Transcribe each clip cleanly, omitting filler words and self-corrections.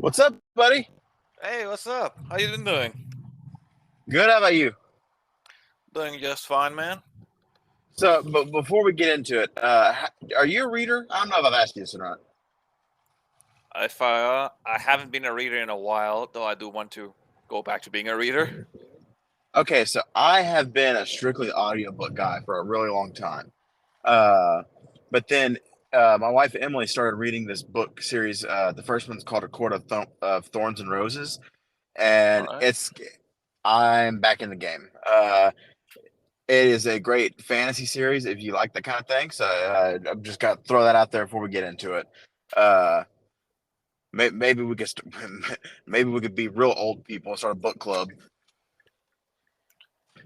What's up, buddy? Hey, what's up? How you been doing? Good. How about you? Doing just fine, man. So, but before we get into it, are you a reader? I don't know if I've asked you this or not. If I haven't been a reader in a while, though I do want to go back to being a reader. Okay, so I have been a strictly audiobook guy for a really long time. Uh, but then my wife Emily started reading this book series. The first one's called A Court of Thorns and Roses, All and right. I'm back in the game. It is a great fantasy series if you like that kind of thing. So I've just got to throw that out there before we get into it. Uh, maybe we could maybe we could be real old people and start a book club.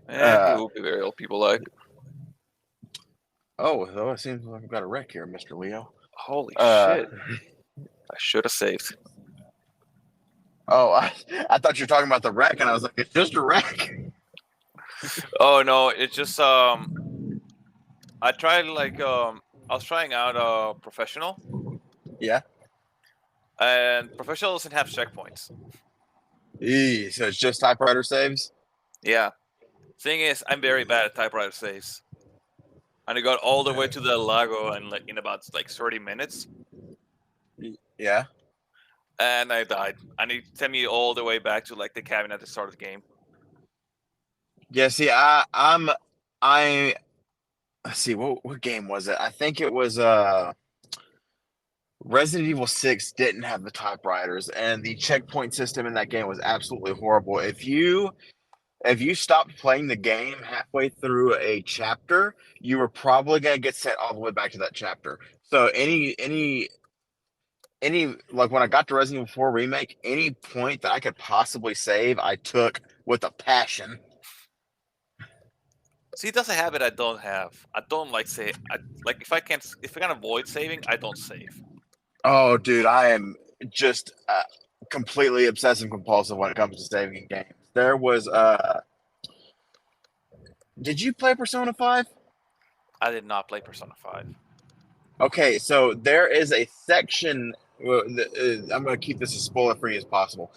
We Uh, will be very old people like. though it seems like I've got a wreck here, Mr. Leo. Holy Uh, shit! I should have saved. oh, I thought you were talking about the wreck, and I was like, it's just a wreck. Oh no, it's just I tried I was trying out professional, Yeah. and professional doesn't have checkpoints. So it's just typewriter saves. Yeah. Thing is, I'm very bad at typewriter saves, and I got all the way to the Lago in about 30 minutes. Yeah. And I died. And it sent me all the way back to the cabin at the start of the game. Yeah. See, I let's see what game was it? I think it was Resident Evil 6 didn't have the typewriters, and the checkpoint system in that game was absolutely horrible. If you stopped playing the game halfway through a chapter, you were probably gonna get sent all the way back to that chapter. So any like when I got to Resident Evil 4 Remake, any point that I could possibly save, I took with a passion. See, that's a habit I don't have. I don't like say. If I can avoid saving, I don't save. Oh, dude, I am just completely obsessive compulsive when it comes to saving in games. There was did you play Persona 5? I did not play Persona 5. Okay, so there is a section. Well, I'm going to keep this as spoiler free as possible,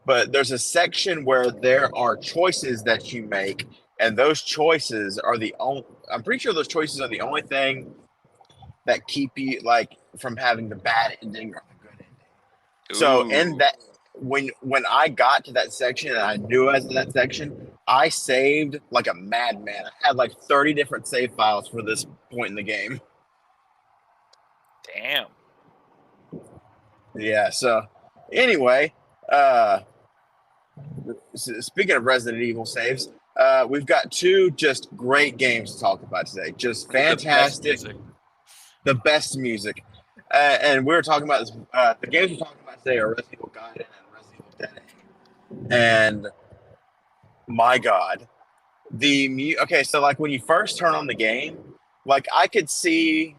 but there's a section where there are choices that you make, and those choices are the only. I'm pretty sure those choices are the only thing that keep you from having the bad ending or the good ending. So in Ooh, that, when I got to that section and I knew I was in that section, I saved like a madman. I had like 30 different save files for this point in the game. damn. Yeah. So anyway, uh, speaking of Resident Evil saves, we've got two just great games to talk about today. Just With the best fantastic, music. the best music. And we're talking about this. The games we're talking about today are Resident Evil Gaiden and Resident Evil Dead. And my God, okay. So like when you first turn on the game, like I could see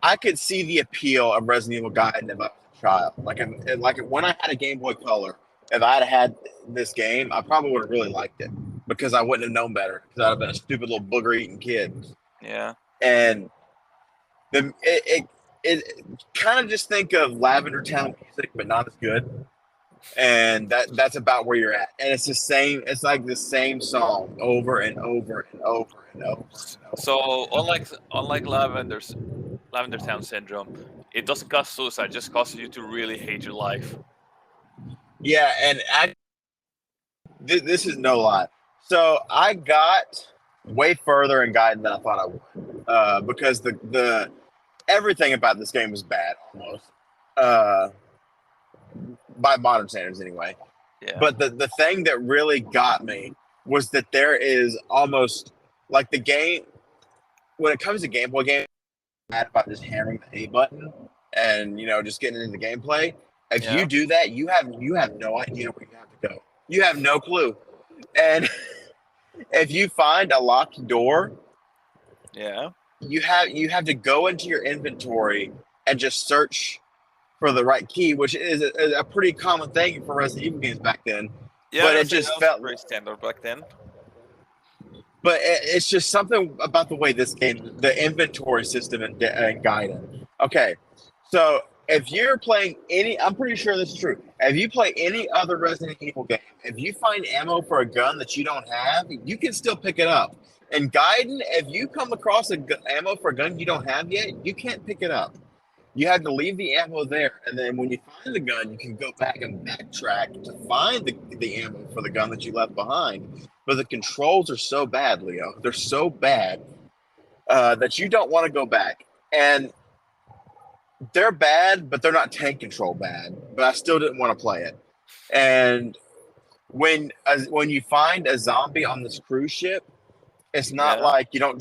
the appeal of Resident Evil Gaiden if I was a child. Like when I had a Game Boy Color, if I had this game, I probably would have really liked it because I wouldn't have known better because I'd have been a stupid little booger eating kid. Yeah. And it kind of just think of Lavender Town music, but not as good. And that's about where you're at. And it's the same. It's like the same song over and over and over and over and over. So unlike Lavender Town syndrome, it doesn't cause suicide. It just causes you to really hate your life. Yeah, and this is no lie. So I got way further in Gaiden than I thought I would, because the everything about this game was bad almost, uh, by modern standards anyway. Yeah. But the thing that really got me was that there is almost like the game when it comes to Game Boy games, mad about just hammering the A button and just getting into the gameplay. If you Yeah. do that, you have no idea where you have to go. You have no clue. And if you find a locked door, Yeah. you have to go into your inventory and just search for the right key, which is a pretty common thing for Resident Evil games back then. Yeah, I'm But gonna it say just that was felt, pretty standard back then. but it's just something about the way this game, the inventory system and Gaiden. Okay, so if you're playing any, I'm pretty sure this is true. If you play any other Resident Evil game, if you find ammo for a gun that you don't have, you can still pick it up. In Gaiden, if you come across ammo for a gun you don't have yet, you can't pick it up. You have to leave the ammo there, and then when you find the gun, you can go back and backtrack to find the ammo for the gun that you left behind. But the controls are so bad, Leo. They're so bad that you don't want to go back. And they're bad, but they're not tank control bad. But I still didn't want to play it. And when you find a zombie on this cruise ship, it's not Yeah. like you don't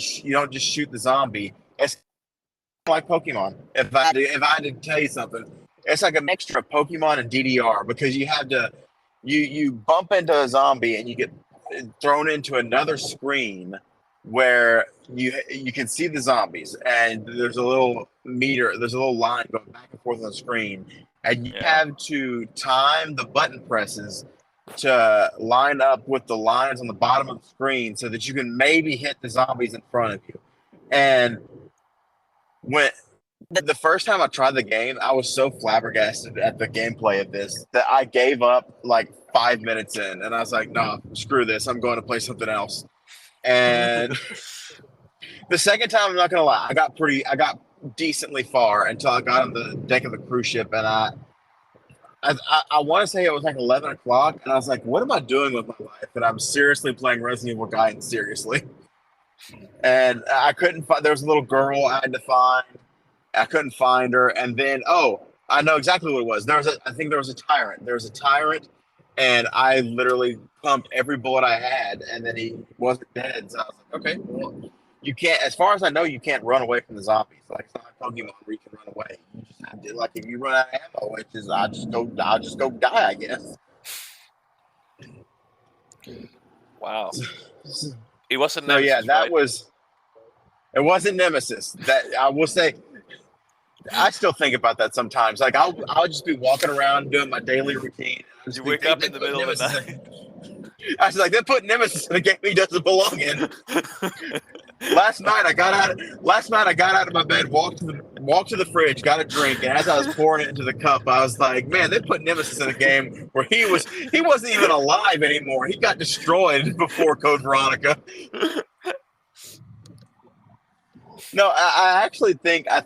just shoot the zombie. It's like Pokemon. If I had to tell you something, it's like a mixture of Pokemon and DDR because you bump into a zombie and you get thrown into another screen where you can see the zombies and there's a little meter, there's a little line going back and forth on the screen, and you Yeah. have to time the button presses to line up with the lines on the bottom of the screen so that you can maybe hit the zombies in front of you. And when the first time I tried the game, I was so flabbergasted at the gameplay of this that I gave up like 5 minutes in, and I was like, "No, screw this! I'm going to play something else." And the second time, I'm not gonna lie, I got decently far until I got on the deck of the cruise ship, and I want to say it was like 11 o'clock, and I was like, "What am I doing with my life?" And I'm seriously playing Resident Evil Gaiden seriously, and I couldn't find. There was a little girl I had to find. I couldn't find her, and then I know exactly what it was. I think there was a tyrant. There was a tyrant, and I literally pumped every bullet I had, and then he wasn't dead. So I was like, okay, well, you can't. As far as I know, you can't run away from the zombies. Like it's not like Pokemon where you can run away. You just have to, like if you run out of ammo, which is I just go die, I guess. Wow. It wasn't So yeah, Nemesis, right? it wasn't Nemesis. That I will say I still think about that sometimes. Like I'll just be walking around doing my daily routine. I just You think wake up they in the put middle of the Nemesis night. I was like, they put Nemesis in the game he doesn't belong in. Last night I got out of my bed, walked to the fridge, got a drink, and as I was pouring it into the cup, I was like, man, they put Nemesis in a game where he wasn't even alive anymore. He got destroyed before Code Veronica. No, I actually think I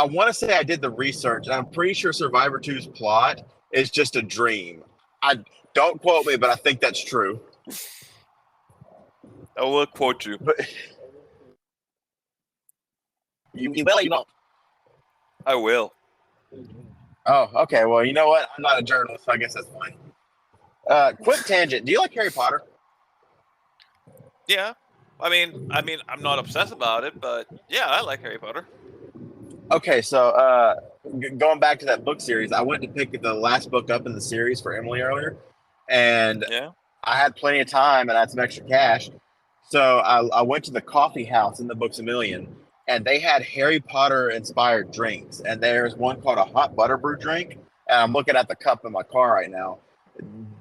want to say I did the research, and I'm pretty sure Survivor 2's plot is just a dream. I don't quote me, but I think that's true. I will quote you. But you will, you won't. I will. Oh, okay. Well, you know what? I'm not a journalist, so I guess that's fine. Quick tangent. Do you like Harry Potter? Yeah. I'm not obsessed about it, but yeah, I like Harry Potter. Okay, so going back to that book series, I went to pick the last book up in the series for Emily earlier, and Yeah. I had plenty of time and I had some extra cash. So I went to the coffee house in the Books a Million, and they had Harry Potter inspired drinks. And there's one called a hot butterbrew drink. And I'm looking at the cup in my car right now.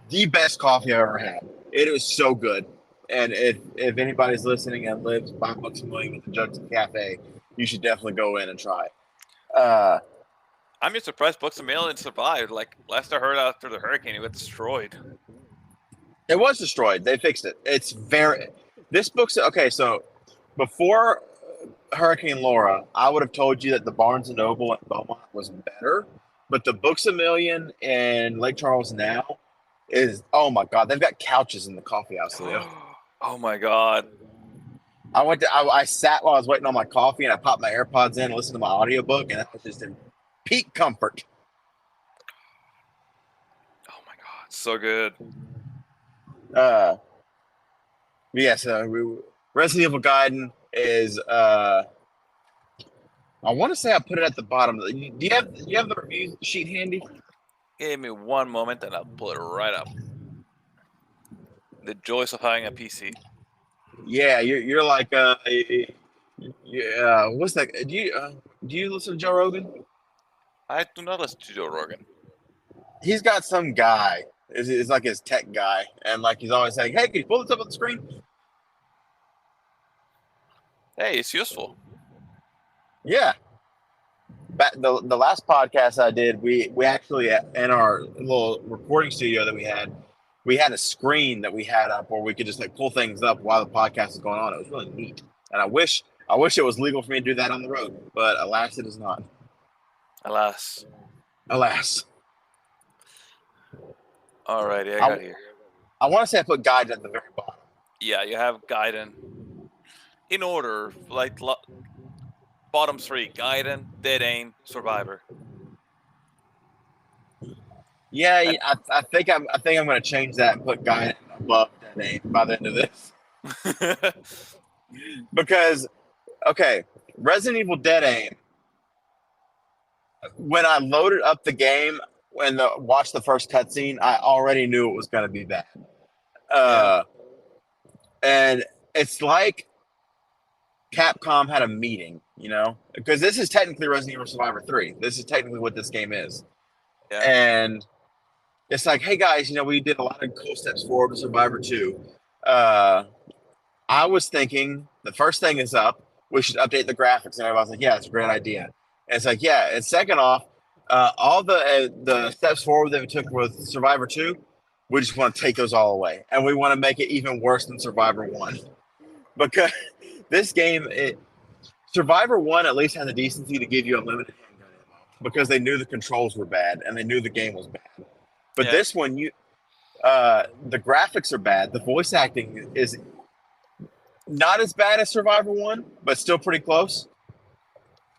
The best coffee I've ever had. It was so good. And if anybody's listening and lives by Books a Million with the Jugs Cafe, you should definitely go in and try it. I'm just surprised Books a Million survived. Like last I heard, after the hurricane, it got destroyed. It was destroyed. They fixed it. It's very. This book's okay. So before Hurricane Laura, I would have told you that the Barnes and Noble at Beaumont was better, but the Books a Million in Lake Charles now is oh my god. They've got couches in the coffee house, Leo. Oh my god. I sat while I was waiting on my coffee and I popped my AirPods in and listened to my audiobook, and that was just in peak comfort. Oh my god. So good. Yes, Resident Evil Gaiden is I want to say I put it at the bottom. Do you have the review sheet handy? Give me one moment and I'll pull it right up. The joys of having a PC. Yeah, you're like yeah. What's that? Do you listen to Joe Rogan? I do not listen to Joe Rogan. He's got some guy. Is like his tech guy, and like he's always saying, "Hey, can you pull this up on the screen?" Hey, it's useful. Yeah. the last podcast I did, we actually in our little recording studio that we had a screen that we had up where we could just like pull things up while the podcast is going on. It was really neat, and I wish it was legal for me to do that on the road, but alas, it is not. Alas. Alas, Alrighty, I I, got here. I want to say I put guide at the very bottom. Yeah, you have Gaiden. In order, like bottom three: Gaiden, Dead Aim, Survivor. Yeah, And I think I'm going to change that and put guide above that name by the end of this because okay, Resident Evil Dead Aim. When I loaded up the game and watched the first cutscene, I already knew it was going to be bad. yeah, And it's like Capcom had a meeting, you know, because this is technically Resident Evil Survivor 3. This is technically what this game is. yeah, And it's like, hey guys, you know, we did a lot of cool steps forward to Survivor 2. I was thinking the first thing is up. We should update the graphics, and everybody's like, "Yeah, it's a great idea." And it's like, "Yeah." And second off, all the steps forward that we took with Survivor 2, we just want to take those all away, and we want to make it even worse than Survivor 1 because this game, Survivor 1 at least has the decency to give you unlimited handgun ammo because they knew the controls were bad and they knew the game was bad. But yeah. this one, the graphics are bad. The voice acting is not as bad as Survivor 1, but still pretty close.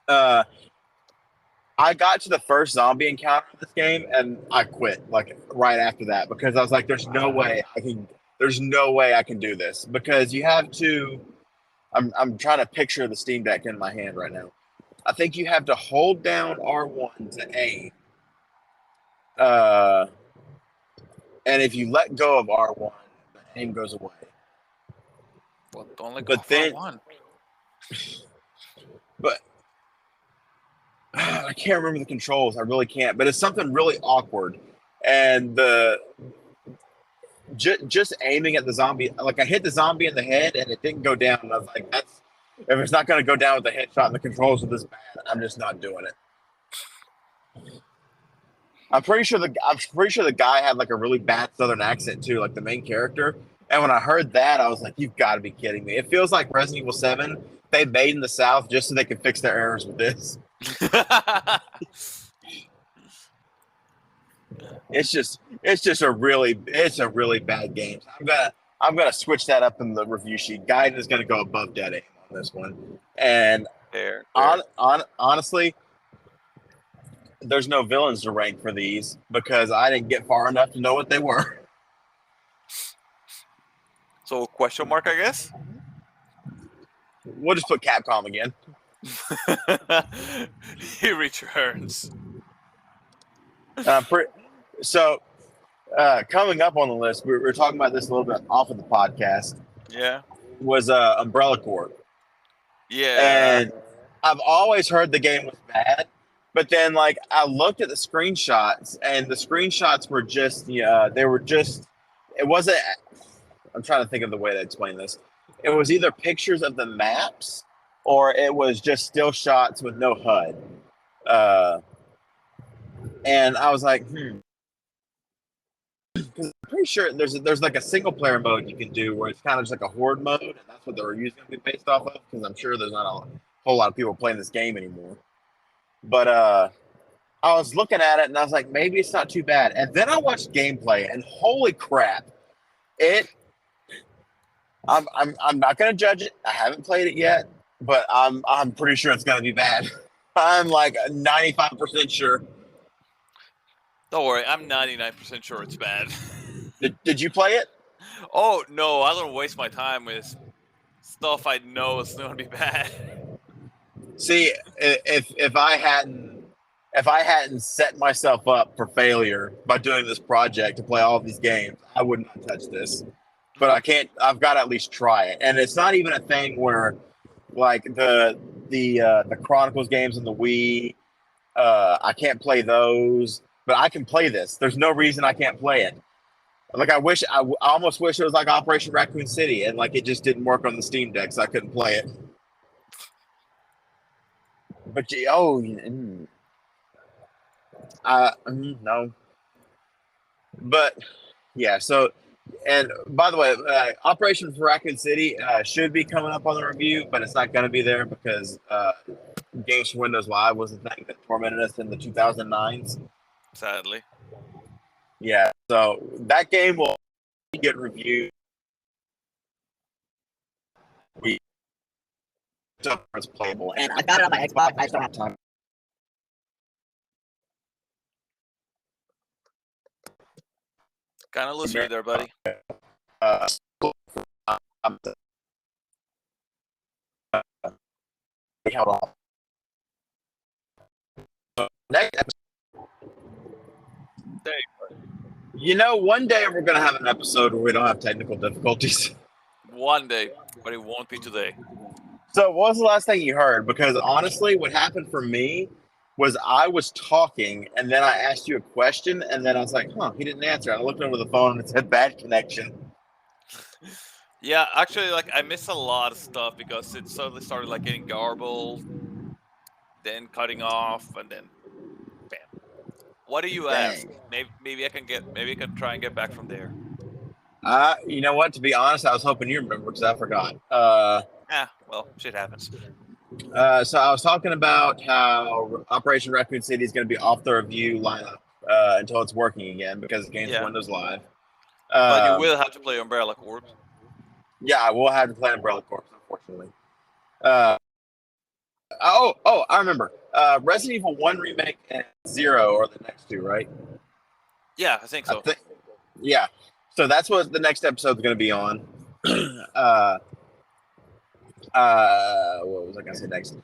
Uh, I got to the first zombie encounter in this game and I quit like right after that because I was like, there's no way I can do this because you have to. I'm trying to picture the Steam Deck in my hand right now. I think you have to hold down R1 to aim. And if you let go of R1, the aim goes away. Well, don't let go But for then, one. but I can't remember the controls. I really can't. But it's something really awkward. And just aiming at the zombie, like I hit the zombie in the head and it didn't go down. And I was like, that's if it's not going to go down with the headshot and the controls are this bad, I'm just not doing it. I'm pretty sure the guy had like a really bad Southern accent too, like the main character. And when I heard that, I was like, "You've got to be kidding me!" It feels like Resident Evil 7 they made in the South just so they could fix their errors with this. It's just a really bad game. I'm gonna switch that up in the review sheet. Gaiden is gonna go above Dead Aim on this one. And Fair. honestly, there's no villains to rank for these because I didn't get far enough to know what they were. So question mark, I guess. We'll just put Capcom again. He returns. So coming up on the list, we were talking about this a little bit off of the podcast. Yeah. Was Umbrella Corp. Yeah. And I've always heard the game was bad, but then like I looked at the screenshots, and the screenshots were just they were just it wasn't. I'm trying to think of the way to explain this. It was either pictures of the maps, or it was just still shots with no HUD. And I was like, because I'm pretty sure there's like a single player mode you can do where it's kind of just like a horde mode, and that's what the reviews going to be based off of. Because I'm sure there's not a whole lot of people playing this game anymore. But I was looking at it and I was like, maybe it's not too bad. And then I watched gameplay, and holy crap, I'm not going to judge it. I haven't played it yet, but I'm pretty sure it's going to be bad. I'm like 95% sure. Don't worry, I'm 99% sure it's bad. Did you play it? Oh no, I don't waste my time with stuff I know is going to be bad. See, if I hadn't set myself up for failure by doing this project to play all of these games, I would not touch this. But I can't. I've got to at least try it. And it's not even a thing where, like the Chronicles games on the Wii, I can't play those. But I can play this. There's no reason I can't play it. Like I almost wish it was like Operation Raccoon City, and like it just didn't work on the Steam Deck, so I couldn't play it. But no, but yeah. So, and by the way, Operation for Raccoon City should be coming up on the review, but it's not going to be there because Games for Windows Live was the thing that tormented us in the 2009s. Sadly. Yeah, so that game will get reviewed. We it's playable, and I got it on my Xbox. I just don't have time. Kind of losing you there, buddy. Uh, held off. Next episode, one day we're gonna have an episode where we don't have technical difficulties. One day, but it won't be today. So, what was the last thing you heard? Because honestly, what happened for me was I was talking, and then I asked you a question, and then I was like, "Huh, he didn't answer." I looked over the phone, and it said bad connection. Yeah, actually, like I missed a lot of stuff because it suddenly started like getting garbled, then cutting off, and then bam. What do you ask? Dang. Maybe I can try and get back from there. You know what? To be honest, I was hoping you remember because I forgot. Well, shit happens. So I was talking about how Operation Raccoon City is going to be off the review lineup until it's working again because the game's Yeah, Windows Live. but you will have to play Umbrella Corps. Yeah, I will have to play Umbrella Corps, unfortunately. I remember. Resident Evil 1 Remake and 0 are the next two, right? Yeah, I think so. Yeah. So that's what the next episode is going to be on. What was I going to say next?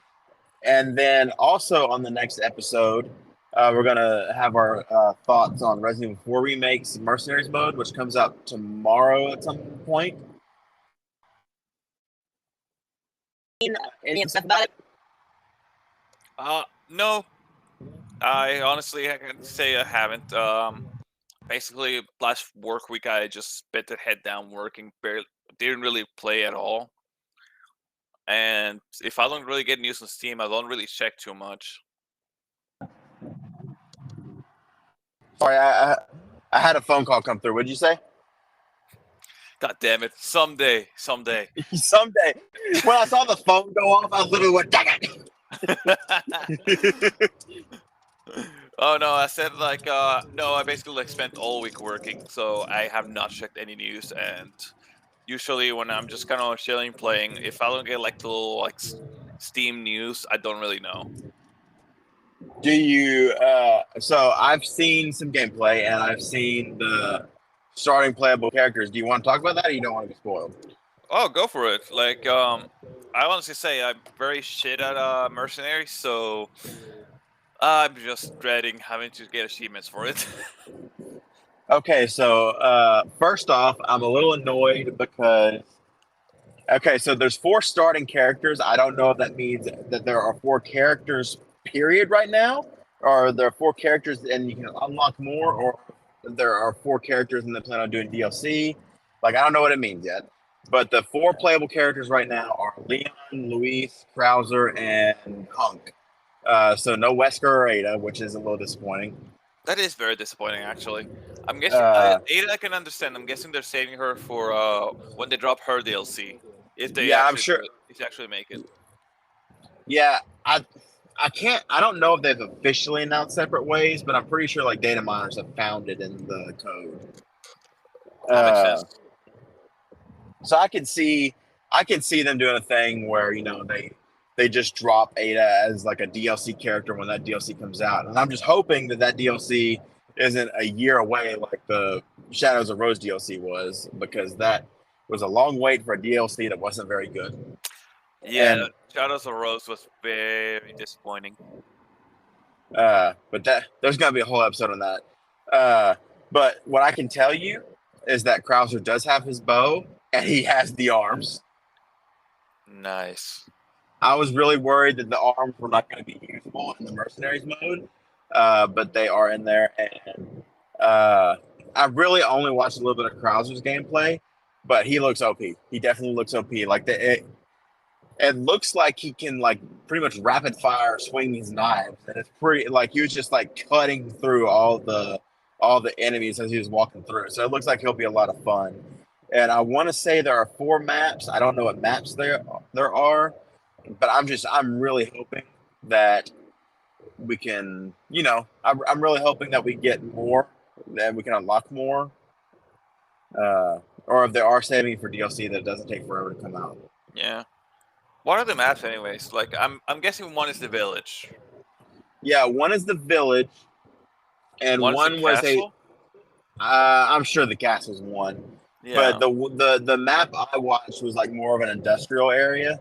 And then also on the next episode, we're going to have our thoughts on Resident Evil 4 Remake's Mercenaries mode, which comes out tomorrow at some point. Any stuff about it? No. I honestly I can say I haven't. Basically, last work week I just spent the head down working. Didn't really play at all. And if I don't really get news on Steam, I don't really check too much. Sorry, I had a phone call come through. What'd you say? God damn it! Someday. Someday. When I saw the phone go off, I literally went, "Dang it!" Oh no! I said like no. I basically like spent all week working, so I have not checked any news. And usually when I'm just kind of chilling playing, if I don't get like the little like Steam news, I don't really know. Do you? So I've seen some gameplay and I've seen the starting playable characters. Do you want to talk about that, or you don't want to be spoiled? Oh, go for it! Like I honestly say I'm very shit at Mercenaries, so I'm just dreading having to get achievements for it. Okay, so first off, I'm a little annoyed because so there's 4 starting characters. I don't know if that means that there are 4 characters period right now, or there are 4 characters and you can unlock more, or there are 4 characters and they plan on doing DLC. Like I don't know what it means yet. But the 4 playable characters right now are Leon, Luis, Krauser, and Hunk. So no Wesker or Ada, which is a little disappointing. That is very disappointing, actually. I'm guessing Ada I can understand. I'm guessing they're saving her for when they drop her DLC, if they Yeah, I'm actually sure. if they actually make it. Yeah, I can't. I don't know if they've officially announced separate ways, but I'm pretty sure like data miners have found it in the code. That makes sense. So I can see them doing a thing where they just drop Ada as like a DLC character when that DLC comes out, and I'm just hoping that DLC isn't a year away like the Shadows of Rose DLC was, because that was a long wait for a DLC that wasn't very good. Yeah, And Shadows of Rose was very disappointing. but there's gonna be a whole episode on that. But what I can tell you is that Krauser does have his bow and he has the arms. Nice. I was really worried that the arms were not going to be usable in the Mercenaries mode, but they are in there. And I really only watched a little bit of Krauser's gameplay, but he looks OP. He definitely looks OP. Like It looks like he can like pretty much rapid fire swing these knives, and it's pretty like he was just like cutting through all the enemies as he was walking through. So it looks like he'll be a lot of fun. And I want to say there are 4 maps. I don't know what maps there are, but I'm really hoping that we can, I'm really hoping that we get more, that we can unlock more, or if they are saving for DLC, that it doesn't take forever to come out. Yeah. What are the maps, anyways? Like, I'm guessing one is the village. Yeah, one is the village, and One is the one was a. castle. I'm sure the castle's one, but Yeah. the map I watched was like more of an industrial area,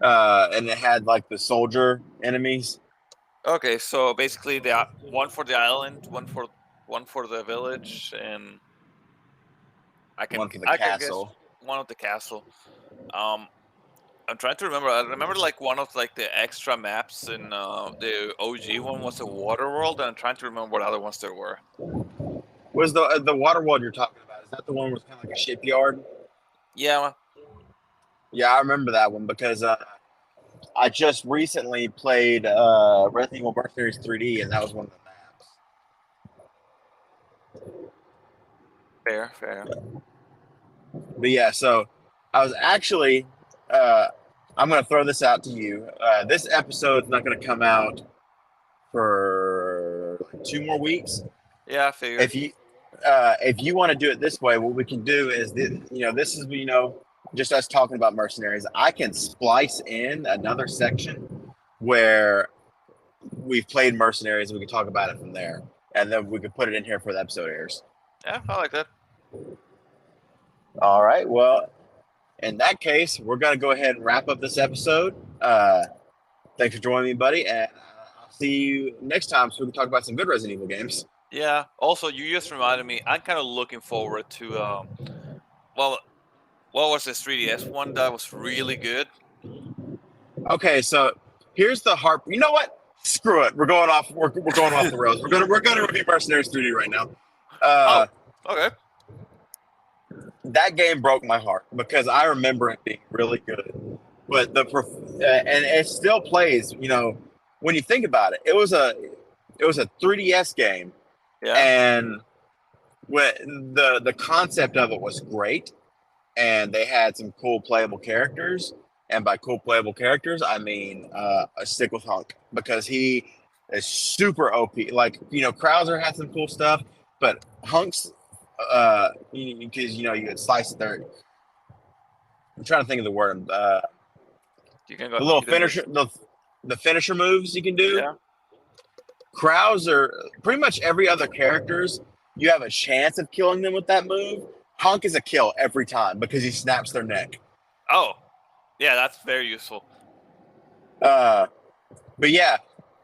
and it had like the soldier enemies, Okay, so basically, the one for the island, one for the village, and one for the I can guess castle. one of the castle. Um, I'm trying to remember. I remember like one of like the extra maps in the OG one was a water world, and I'm trying to remember what other ones there were. Was the water world you're talking about? Is that the one where it's kind of like a shipyard? Yeah. Yeah, I remember that one because I just recently played Resident Evil Mercenaries 3D, and that was one of the Fair, fair. maps. But yeah, so I was actually, I'm going to throw this out to you. This episode's not going to come out for like 2 more weeks. Yeah, I figured. If you want to do it this way, what we can do is this is just us talking about Mercenaries. I can splice in another section where we've played Mercenaries, and we can talk about it from there, and then we can put it in here for the episode airs. Yeah, I like that. All right. Well, in that case, we're gonna go ahead and wrap up this episode. Thanks for joining me, buddy, and I'll see you next time so we can talk about some good Resident Evil games. Yeah. Also, you just reminded me. I'm kind of looking forward to well, what was this 3DS one that was really good? Okay, so here's the harp. You know what? Screw it. We're going off. We're going off the rails. We're gonna review Mercenaries 3D right now. Oh, okay. That game broke my heart because I remember it being really good, but and it still plays. When you think about it, it was a 3DS game, Yeah. and when the concept of it was great, and they had some cool playable characters. And by cool playable characters, I mean a stick with Hunk because he is super OP. Like Krauser had some cool stuff, but Hunk's because you could slice it there. I'm trying to think of the word. You can go. The little You can finisher, the finisher moves you can do. Yeah. Krauser, pretty much every other characters, you have a chance of killing them with that move. Hunk is a kill every time because he snaps their neck. Oh, yeah, that's very useful. But yeah,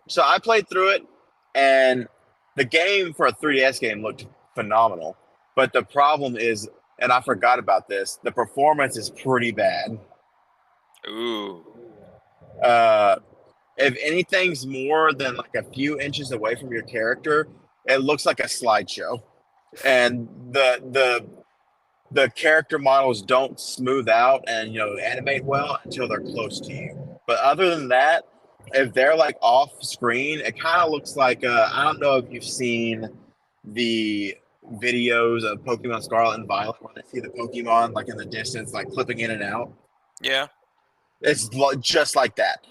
so I played through it, and the game for a 3DS game looked phenomenal. But the problem is, and I forgot about this, the performance is pretty bad. Ooh. Uh, if anything's more than like a few inches away from your character, it looks like a slideshow. And the character models don't smooth out and animate well until they're close to you. But other than that, if they're like off screen, it kind of looks like I don't know if you've seen the videos of Pokemon Scarlet and Violet where they see the Pokemon like in the distance, like clipping in and out. Yeah. It's just like that.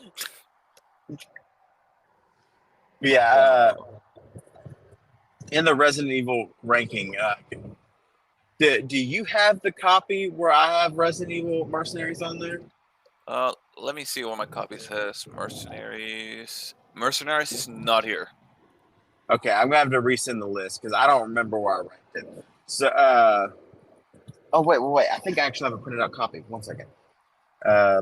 Yeah. In the Resident Evil ranking, do you have the copy where I have Resident Evil Mercenaries on there? Let me see what my copy says. Mercenaries. Mercenaries is not here. Okay, I'm gonna have to resend the list because I don't remember where I ranked it. So, oh wait. I think I actually have a printed out copy. One second. I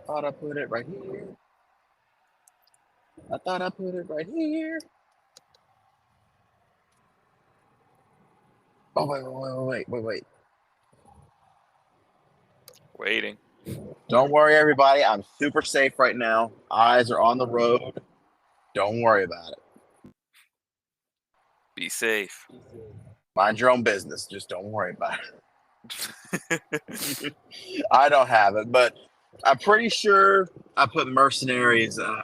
thought I put it right here. Oh wait. Waiting. Don't worry, everybody. I'm super safe right now. Eyes are on the road. Don't worry about it. Be safe. Mind your own business. Just don't worry about it. I don't have it, but I'm pretty sure I put Mercenaries. I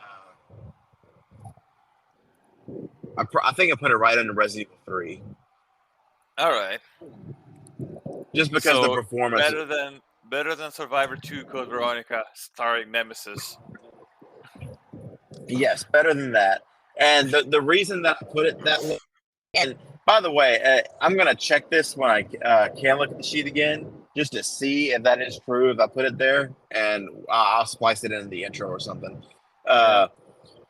think I put it right under Resident Evil 3, All right. just because the So performance. better than Survivor 2 Code Veronica starring Nemesis. Yes, better than that. And the reason that I put it that way. And by the way, I'm gonna check this when I can look at the sheet again, just to see if that is true. If I put it there, and I'll splice it into the intro or something. Yeah.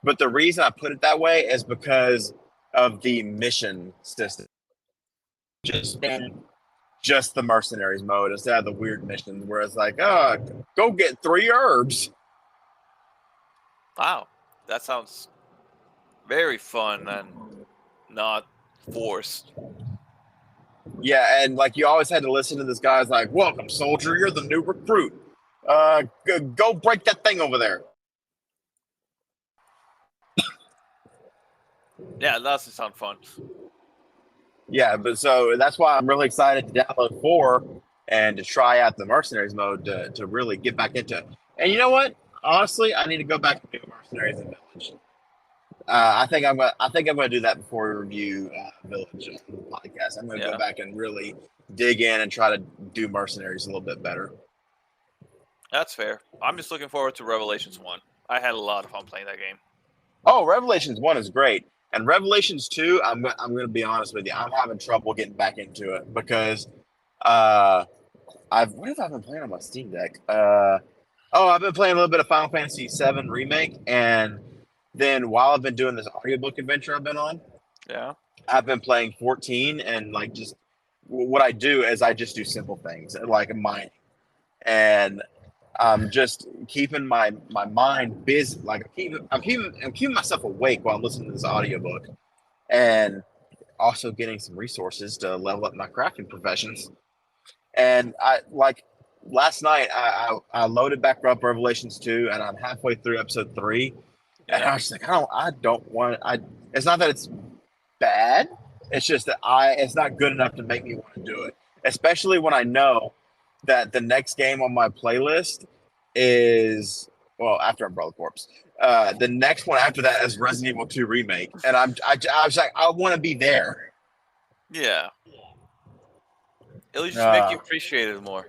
But the reason I put it that way is because of the mission system. Just the mercenaries mode instead of the weird missions where it's like, go get 3 herbs. Wow. That sounds very fun and not forced. Yeah, and like you always had to listen to this guy's like, "Welcome, soldier. You're the new recruit. Go break that thing over there." Yeah, that doesn't sound fun. Yeah, but so that's why I'm really excited to download 4 and to try out the mercenaries mode to really get back into it. And you know what? Honestly, I need to go back and do mercenaries and village. I think I'm gonna do that before we review Village on the podcast. I'm gonna go Yeah, back and really dig in and try to do mercenaries a little bit better. that's fair. I'm just looking forward to Revelations 1. I had a lot of fun playing that game. Oh, Revelations 1 is great. And Revelations 2, I'm going to be honest with you, I'm having trouble getting back into it because uh, what have I been playing on my Steam Deck? I've been playing a little bit of Final Fantasy VII Remake. And then while I've been doing this audiobook adventure I've been on, Yeah. I've been playing 14. And like just what I do is I just do simple things like mining. And I'm just keeping my mind busy. Like I'm keeping myself awake while I'm listening to this audiobook, and also getting some resources to level up my crafting professions. And I like last night I loaded back up Revelations 2, and I'm halfway through episode 3, and I Yeah. was like, I don't want. It's not that it's bad. It's just that it's not good enough to make me want to do it, especially when I know that the next game on my playlist is after Umbrella Corpse. The next one after that is Resident Evil 2 remake, and I was like, I want to be there. Yeah. It'll just make you Uh, appreciate it more.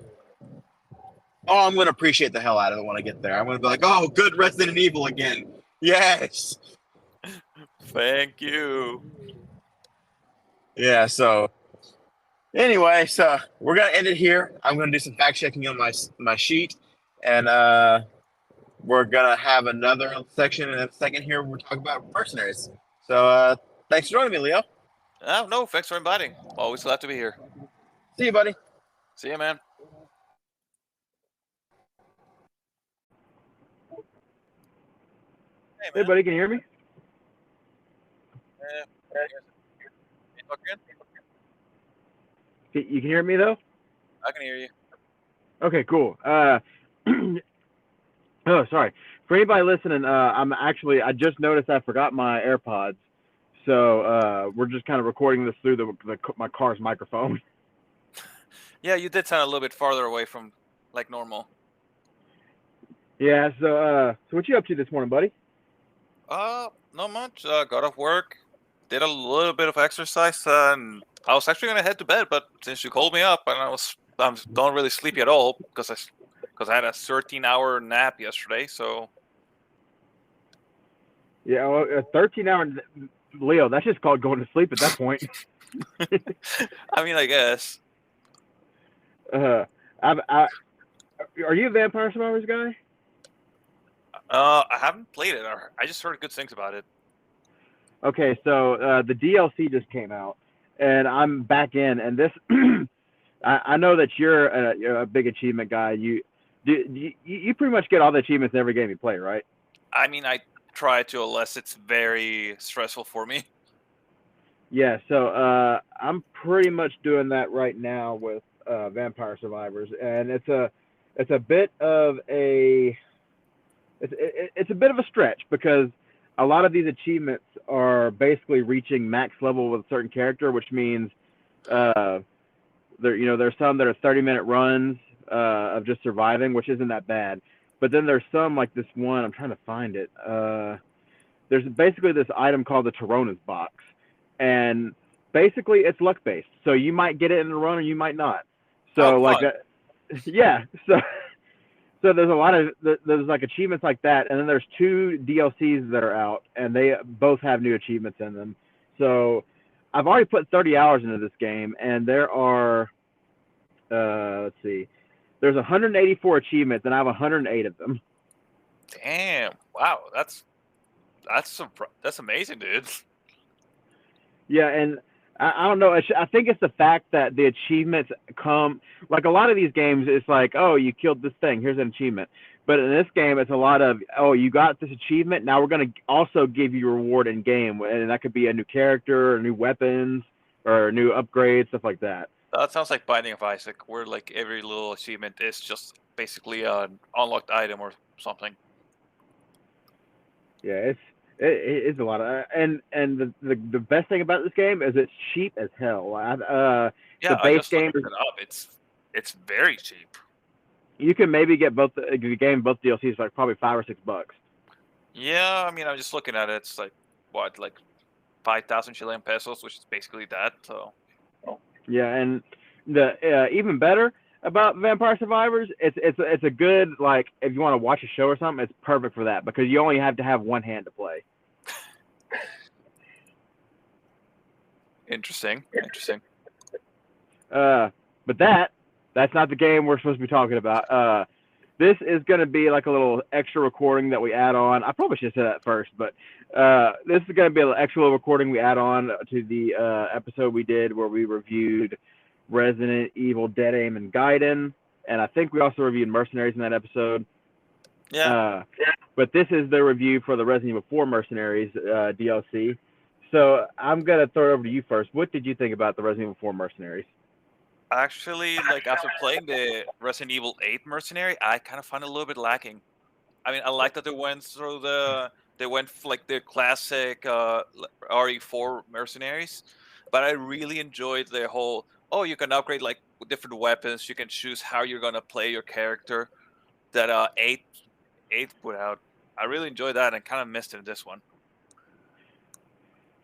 I'm going to appreciate the hell out of it when I get there. I'm going to be like, oh, good Resident Evil again. Yes. Thank you. Yeah. So anyway, so we're gonna end it here. I'm gonna do some fact checking on my sheet, and we're gonna have another section in a second here. We're talking about mercenaries. So thanks for joining me, Leo. Oh, no, thanks for inviting. Always glad to be here. See you, buddy. See you, man. Hey, Hey, man. buddy, can you hear me? You can hear me, though? I can hear you. Okay, cool. Oh, sorry. For anybody listening, I just noticed I forgot my AirPods. So we're just kind of recording this through my car's microphone. Yeah, you did sound a little bit farther away from like normal. Yeah, so what you up to this morning, buddy? Not much. Got off work, did a little bit of exercise, and I was actually gonna head to bed, but since you called me up, and I'm not really sleepy at all because I had a 13-hour nap yesterday. So Yeah, well, a 13-hour, Leo, that's just called going to sleep at that point. I mean, I guess. Are you a Vampire Survivors guy? I haven't played it. I just heard good things about it. Okay, so the DLC just came out, and I'm back in, and this I know that you're a big achievement guy. You pretty much get all the achievements in every game you play, right? I mean, I try to, unless it's very stressful for me. Yeah, so I'm pretty much doing that right now with Vampire Survivors, and it's a bit of a it's a bit of a stretch because a lot of these achievements are basically reaching max level with a certain character, which means There's some that are 30-minute runs of just surviving, which isn't that bad. But then there's some like this one. I'm trying to find it. There's basically this item called the Torona's box, and basically it's luck based. So you might get it in a run or you might not. So Oh, like fun. that, yeah. So there's a lot of there's like achievements like that, and then there's 2 DLCs that are out, and they both have new achievements in them. So I've already put 30 hours into this game, and there are let's see, there's 184 achievements, and I have 108 of them. Damn! Wow, that's amazing, dude. Yeah, and I don't know. I think it's the fact that the achievements come like a lot of these games. It's like, oh, you killed this thing. Here's an achievement. But in this game, it's a lot of, oh, you got this achievement. Now we're going to also give you a reward in game, and that could be a new character, or new weapons, or new upgrades, stuff like that. That sounds like Binding of Isaac, where like every little achievement is just basically an unlocked item or something. Yeah, it's a lot of, and the best thing about this game is it's cheap as hell. Yeah, The I base just looked game it up. It's very cheap. you can maybe get both the game, both DLCs for like probably $5 or $6. Yeah, I mean, I'm just looking at it. It's like what, like 5,000 Chilean pesos, which is basically that. So Yeah, and the even better about Vampire Survivors, it's a good, like, if you want to watch a show or something, it's perfect for that because you only have to have one hand to play. interesting. But that's not the game we're supposed to be talking about. This is going to be like a little extra recording that we add on. I probably should have said that first, but this is going to be an extra recording we add on to the episode we did where we reviewed Resident Evil, Dead Aim, and Gaiden. And I think we also reviewed Mercenaries in that episode. Yeah. But this is the review for the Resident Evil 4 Mercenaries DLC. So I'm going to throw it over to you first. What did you think about the Resident Evil 4 Mercenaries? Actually, like after playing the Resident Evil 8 Mercenary, I kind of found it a little bit lacking. I mean, I like that they went like the classic RE4 Mercenaries, but I really enjoyed the whole, oh, you can upgrade like different weapons, you can choose how you're gonna play your character. That 8 put out. I really enjoyed that and kind of missed it in this one.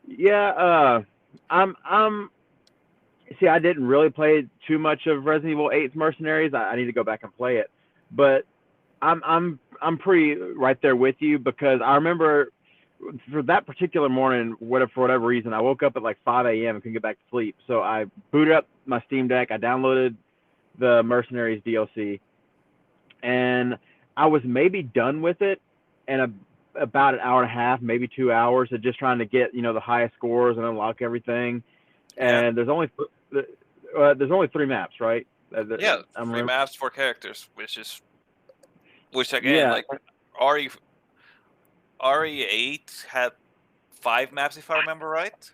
Yeah, I'm see, I didn't really play too much of Resident Evil 8's Mercenaries. I need to go back and play it, but I'm pretty right there with you because I remember for that particular morning, for whatever reason, I woke up at like 5 a.m. and couldn't get back to sleep. So I booted up my Steam Deck, I downloaded the Mercenaries DLC, and I was maybe done with it in about an hour and a half, maybe 2 hours of just trying to get the highest scores and unlock everything. And there's only 3 maps, right? Yeah, 3 maps, 4 characters, which again, like RE8 had 5 maps if I remember right.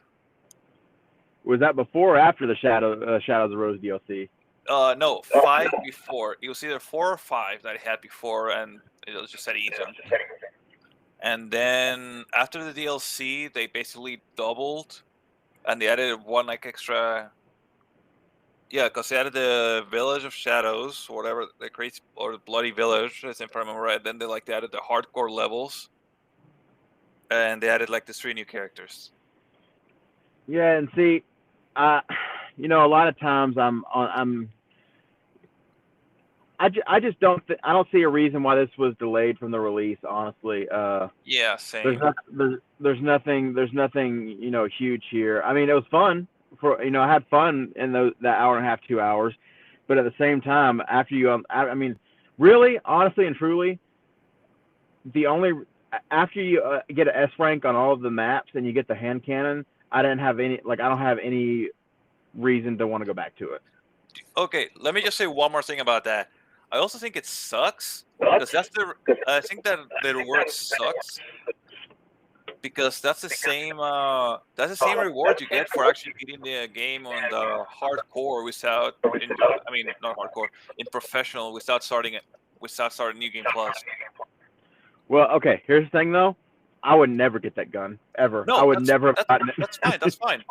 Was that before or after the Shadows of Rose DLC? No, 5 before. It was either 4 or 5 that it had before, and it was just at Ethan. And then after the DLC, they basically doubled, and they added 1 like extra. Yeah, because they added the Village of Shadows, or whatever they create, or the Bloody Village, if I remember right. Then they added the hardcore levels, and they added like the 3 new characters. Yeah, and see, a lot of times I just don't I don't see a reason why this was delayed from the release. Honestly, yeah, same. There's nothing huge here. I mean, it was fun I had fun in that hour and a half, 2 hours, but at the same time, after you I mean, really, honestly and truly, after you get an S rank on all of the maps and you get the hand cannon, I don't have any reason to want to go back to it. Okay, let me just say one more thing about that. I also think it sucks because I think that the word sucks because that's the same reward you get for actually beating the game on the hardcore not hardcore, in professional without starting New Game Plus. Well, okay. Here's the thing, though. I would never get that gun ever. No, I would never have gotten it. That's fine. That's fine.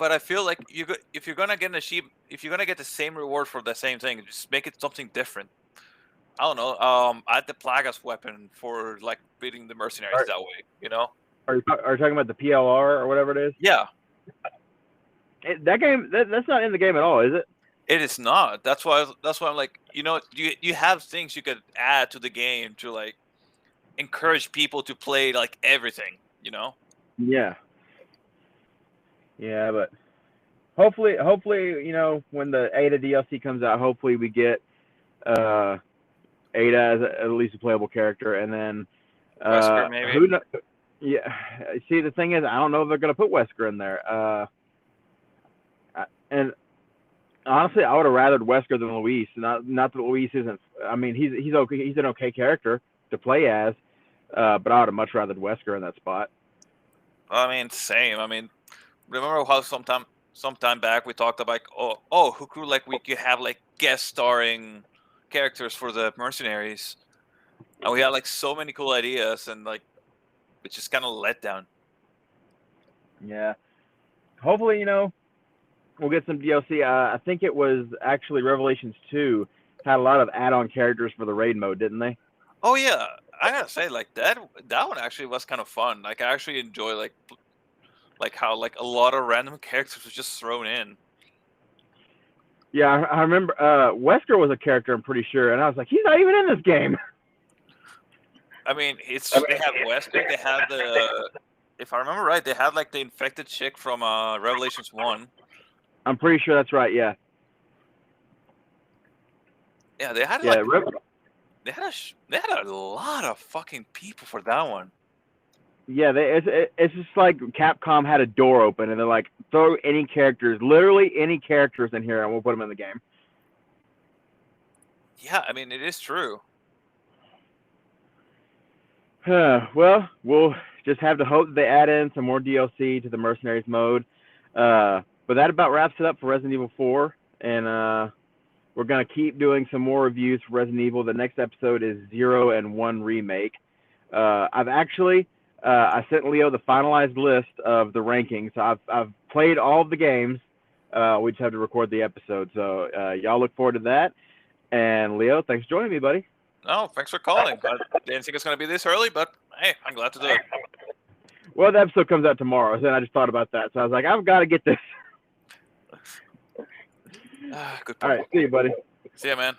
but I feel like if you're gonna get if you're gonna get the same reward for the same thing, just make it something different. I don't know. Add the Plagas weapon for like beating the mercenaries that way. You know? Are you talking about the PLR or whatever it is? Yeah, That game, that's not in the game at all, is it? it is not. That's why I'm like, you have things you could add to the game to like encourage people to play like everything. You know? Yeah. Yeah, but hopefully, when the Ada DLC comes out, hopefully we get Ada as at least a playable character, and then Wesker, maybe. who? Yeah. See, the thing is, I don't know if they're gonna put Wesker in there. And honestly, I would have rathered Wesker than Luis. Not that Luis isn't. I mean, he's okay. He's an okay character to play as, but I would have much rathered Wesker in that spot. I mean, same. I mean, remember how sometime back we talked about who could like we could have like guest starring characters for the mercenaries, and we had like so many cool ideas, and like it's just kind of let down. Yeah. Hopefully, we'll get some DLC. I think it was actually Revelations 2 had a lot of add-on characters for the raid mode, didn't they? Oh yeah, I gotta say like that one actually was kind of fun. Like I actually enjoy like how like a lot of random characters were just thrown in. Yeah, I remember Wesker was a character, I'm pretty sure, and I was like, he's not even in this game. I mean, they have Wesker, they have if I remember right, they had like the infected chick from Revelations 1. I'm pretty sure that's right. Yeah. Yeah, they had Yeah. they had a lot of fucking people for that one. Yeah, it's just like Capcom had a door open and they're like, throw any characters, literally any characters in here, and we'll put them in the game. Yeah, I mean it is true. Well, we'll just have to hope they add in some more DLC to the Mercenaries mode. But that about wraps it up for Resident Evil 4, and we're gonna keep doing some more reviews for Resident Evil. The next episode is 0 and 1 Remake. I've actually I sent Leo the finalized list of the rankings. I've played all of the games. We just have to record the episode, so y'all look forward to that. And Leo, thanks for joining me, buddy. No, thanks for calling. I didn't think it's gonna be this early, but hey, I'm glad to do it. Well, the episode comes out tomorrow, so I just thought about that. So I was like, I've got to get this. Good point. All right, see you, buddy. See ya, man.